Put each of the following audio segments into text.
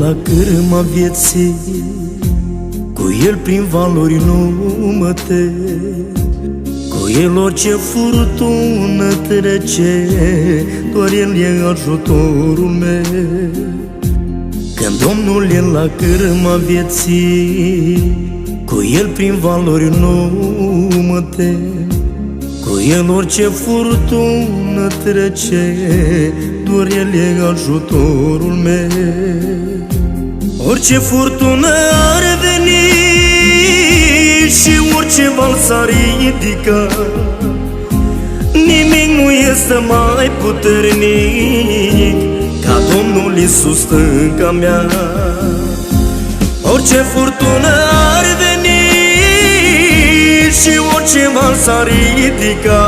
La cârma vieții, cu el prin valori nu mă tem. Cu el orice furtună trece, doar el e ajutorul meu. Când Domnul e la cârma vieții, cu el prin valori nu mă tem. Cu el orice furtună trece, doar el e ajutorul meu. Orice furtună ar veni și orice val s-ar ridica, nimic nu este mai puternic ca Domnul Iisus stânca mea. Orice furtună ar veni și orice val s-ar ridica,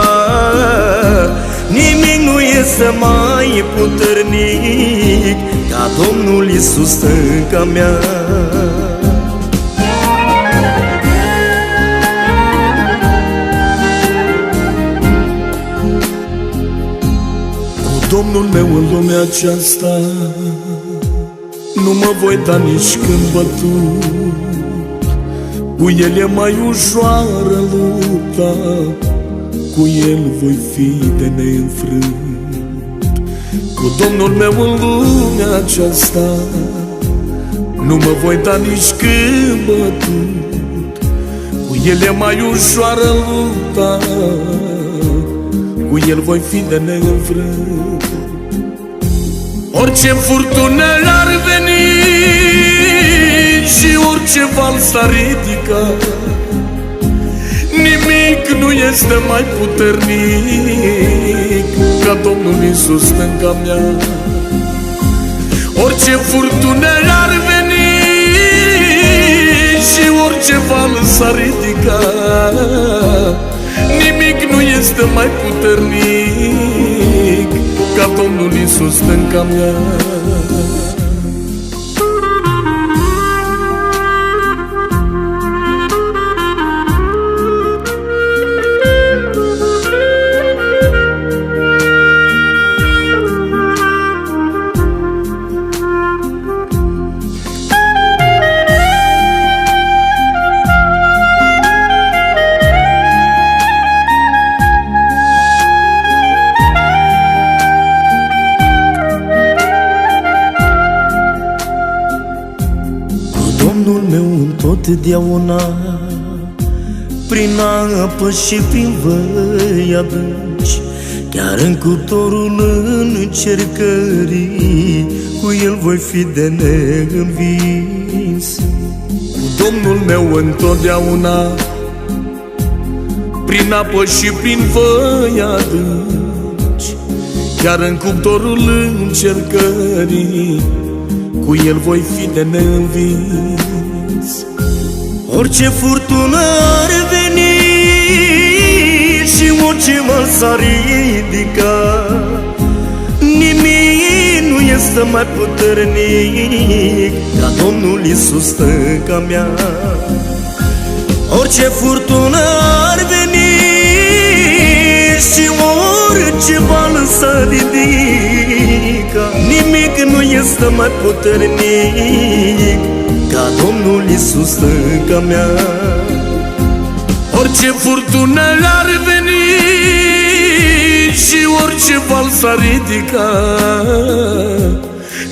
nimic nu este mai puternic ca Domnul Iisus stânca mea. Cu Domnul meu în lumea aceasta nu mă voi da nici când bătut. Cu el e mai ușoară lupta, cu el voi fi de neînfrânt. Cu Domnul meu în lumea aceasta nu mă voi da nici când bătut. Cu el e mai ușoară lupta, cu el voi fi de neînfrânt. Orice furtună ar veni și orice val s-ar ridica, nimic nu este mai puternic ca Domnul Iisus stânca mea. Orice furtună ar veni și orice val s-ar ridica, nimic nu este mai puternic ca Domnul Iisus stânca mea. Domnul meu întotdeauna, prin apă și prin văi adânci, chiar în cuptorul încercării, cu el voi fi de neînvins. Cu Domnul meu întotdeauna, prin apă și prin văi adânci, chiar în cuptorul încercării, cu el voi fi de neînvins. Orice furtună ar veni și orice val s-ar ridica, nimic nu este mai puternic ca Domnul Iisus stânca mea. Orice furtună ar veni și orice val s-ar ridica, nimic nu este mai puternic ca Domnul Iisus stânca mea. Orice furtună ar veni și orice val s-ar ridica,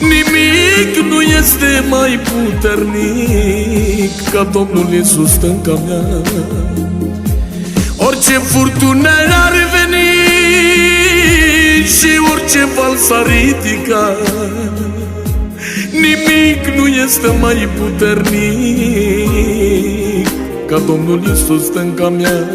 nimic nu este mai puternic ca Domnul Iisus stânca mea. Orice furtună ar veni și orice val s-ar ridica, nimic nu este mai puternic ca Domnul Iisus stânca mea.